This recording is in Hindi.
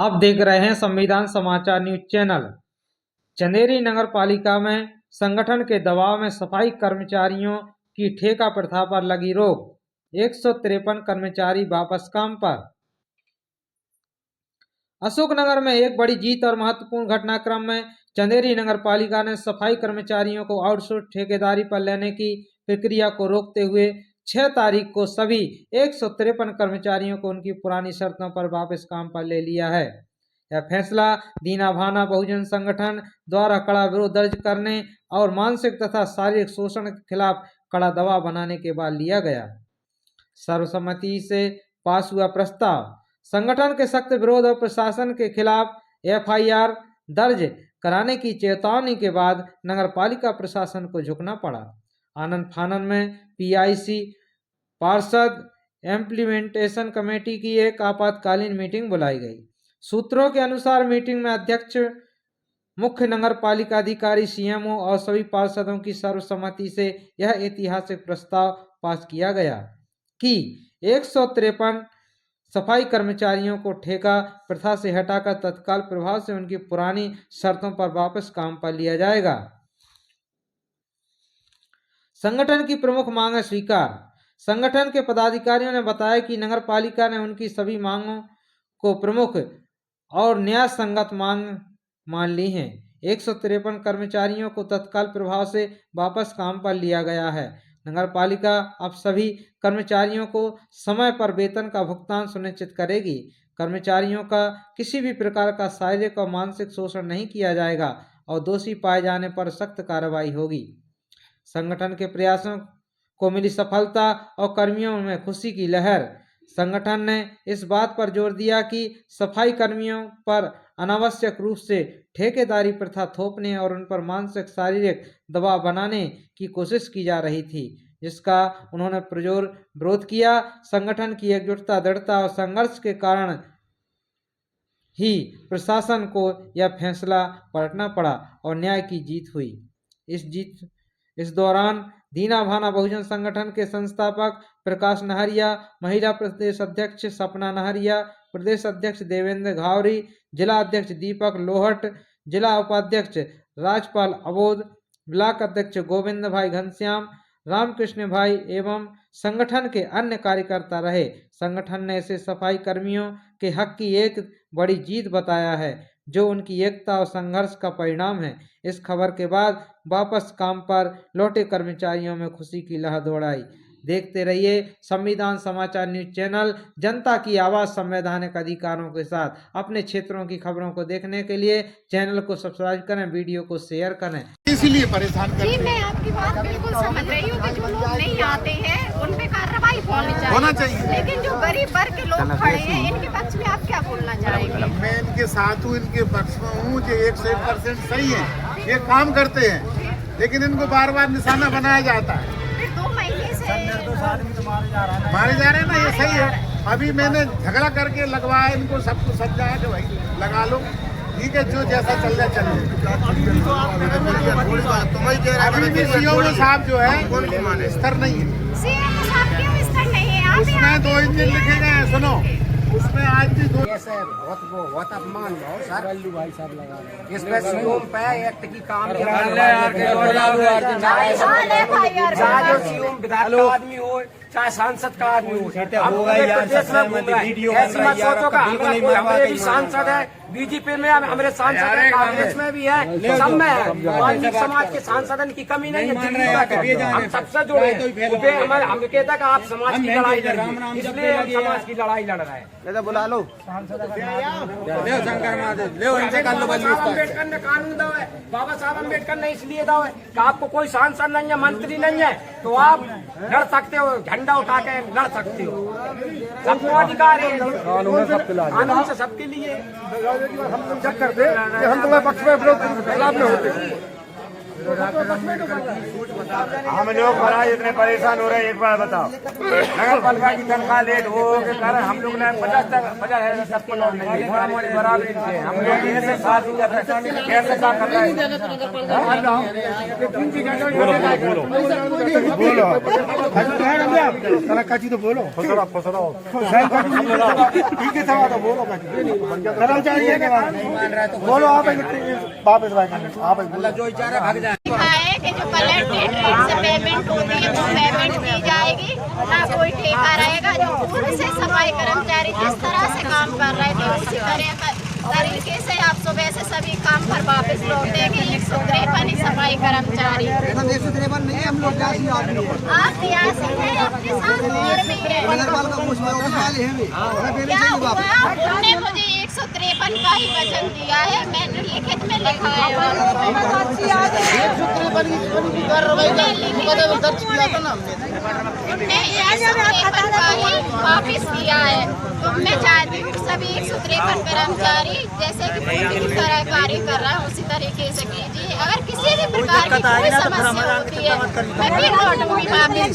आप देख रहे हैं संविधान समाचार न्यूज चैनल। चंदेरी नगर पालिका में संगठन के दबाव में सफाई कर्मचारियों की ठेका प्रथा पर लगी रोक। 153 कर्मचारी वापस काम पर। अशोकनगर में एक बड़ी जीत और महत्वपूर्ण घटनाक्रम में चंदेरी नगर पालिका ने सफाई कर्मचारियों को आउटसोर्स ठेकेदारी पर लेने की प्रक्रिया को रोकते हुए 6 तारीख को सभी 153 कर्मचारियों को उनकी पुरानी शर्तों पर वापस काम पर ले लिया है। यह फैसला दीना भाना बहुजन संगठन द्वारा कड़ा विरोध दर्ज करने और मानसिक तथा शारीरिक शोषण के खिलाफ कड़ा दबाव बनाने के बाद लिया गया। सर्वसम्मति से पास हुआ प्रस्ताव। संगठन के सख्त विरोध और प्रशासन के खिलाफ FIR दर्ज कराने की चेतावनी के बाद नगर पालिका प्रशासन को झुकना पड़ा। आनंद फानन में PIC पार्षद इम्प्लीमेंटेशन कमेटी की एक आपातकालीन मीटिंग बुलाई गई। सूत्रों के अनुसार मीटिंग में अध्यक्ष, मुख्य नगर पालिका अधिकारी, CMO और सभी पार्षदों की सर्वसम्मति से यह ऐतिहासिक प्रस्ताव पास किया गया कि 153 सफाई कर्मचारियों को ठेका प्रथा से हटाकर तत्काल प्रभाव से उनकी पुरानी शर्तों पर वापस काम पर लिया जाएगा। संगठन की प्रमुख मांगें स्वीकार। संगठन के पदाधिकारियों ने बताया कि नगर पालिका ने उनकी सभी मांगों को प्रमुख और न्याय संगत मांग मान ली हैं। 153 कर्मचारियों को तत्काल प्रभाव से वापस काम पर लिया गया है। नगर पालिका अब सभी कर्मचारियों को समय पर वेतन का भुगतान सुनिश्चित करेगी। कर्मचारियों का किसी भी प्रकार का शारीरिक और मानसिक शोषण नहीं किया जाएगा और दोषी पाए जाने पर सख्त कार्रवाई होगी। संगठन के प्रयासों को मिली सफलता और कर्मियों में खुशी की लहर। संगठन ने इस बात पर जोर दिया कि सफाई कर्मियों पर अनावश्यक रूप से ठेकेदारी प्रथा थोपने और उन पर मानसिक शारीरिक दबाव बनाने की कोशिश की जा रही थी, जिसका उन्होंने पुरजोर विरोध किया। संगठन की एकजुटता, दृढ़ता और संघर्ष के कारण ही प्रशासन को यह फैसला पलटना पड़ा और न्याय की जीत हुई। इस दौरान दीना भाना बहुजन संगठन के संस्थापक प्रकाश नहरिया, महिला प्रदेश अध्यक्ष सपना नहरिया, प्रदेश अध्यक्ष देवेंद्र घावरी, जिला अध्यक्ष दीपक लोहट, जिला उपाध्यक्ष राजपाल अबोध, ब्लॉक अध्यक्ष गोविंद भाई घनश्याम, रामकृष्ण भाई एवं संगठन के अन्य कार्यकर्ता रहे। संगठन ने इसे सफाई कर्मियों के हक की एक बड़ी जीत बताया है, जो उनकी एकता और संघर्ष का परिणाम है। इस खबर के बाद वापस काम पर लौटे कर्मचारियों में खुशी की लहर दौड़ाई। देखते रहिए संविधान समाचार न्यूज चैनल। जनता की आवाज संवैधानिक अधिकारों के साथ अपने क्षेत्रों की खबरों को देखने के लिए चैनल को सब्सक्राइब करें, वीडियो को शेयर करें। इसीलिए परेशान करते हैं। मैं आपकी बात बिल्कुल समझ रही हूँ कि जो लोग नहीं आते हैं उन पे कार्रवाई होना चाहिए, लेकिन जो गरीब वर्ग के लोग खड़े हैं इनके पक्ष में आप क्या बोलना चाहेंगे? मैं इनके साथ हूँ, इनके पक्ष में हूँ जो 100% सही है, ये काम करते हैं, लेकिन इनको बार बार निशाना बनाया जाता है। 2 महीने से मारे जा रहे हैं ना, ये सही है। अभी मैंने झगड़ा करके लगवाया, इनको सबको समझाया कि भाई लगा लो, ठीक है, जो जैसा चल रहा चल रहा। अभी भी CMO साहब जो है स्तर नहीं है, CMO साहब क्यों स्तर नहीं है? उसमें 2 इंजन लिखे गए हैं। सुनो, उसमें आज भी 2 बहुत अपमान हो सर। भाई साहब लगा रहे इसमें सीओम पे एक्ट की काम चाहे जो सीओम विधायक का आदमी हो, चाहे सांसद का आदमी हो, ऐसी मत सोचो का हमारे भी सांसद है, BJP में हमारे सांसद है, कांग्रेस में भी है, सब में है। वाल्मीकि समाज के सांसदन की कमी नहीं है। हम सबसे जुड़े हमारे हम कहता कि आप समाज की लड़ाई लड़ रहे हैं, इसलिए हम समाज की लड़ाई लड़ रहे हैं। बुला लो अम्बेडकर ने कानून दिया है, बाबा साहब अम्बेडकर ने इसलिए दिया है कि आपको कोई सांसद नहीं है, मंत्री नहीं है, तो आप लड़ सकते हो, झंडा उठा के लड़ सकते हो। सबको अधिकार है, कानून से सबके लिए। हम तुम्हारे पक्ष में खिलाफ में होते हम लोग महाराज इतने परेशान हो रहे हैं, एक बार बताओ नगर पालिका की तनख्वाह लेट हो के कारण हम लोग ने 50,000 सबको लौट नहीं बराबर हम लोग ऐसे साथ ही कैसे काम कर रहे बोलो आप वापस है कि जो कलेक्टेड रेट से पेमेंट होती है वो पेमेंट की जाएगी, ना कोई ठेका रहेगा। जो पूर्व से सफाई कर्मचारी जिस तरह से काम कर रहे थे उसी तरीके से आप सुबह से सभी काम पर वापस लौटेंगे। 153 ही सफाई कर्मचारी। 153 नहीं, हम लोग आप सियासी हैं, आपके साथ और भी है। क्या हुआ? उन्होंने मुझे 153 का ही वचन दिया है, मैंने लिखित में लिखा है। वापिस किया है। तो मैं चाहती हूँ सभी 153 कर्मचारी जैसे कि पूर्व की तरह कार्य कर रहा है उसी तरीके से कीजिए। अगर किसी भी प्रकार की कोई समस्या होती है मैं फिर लौटूंगी वापिस।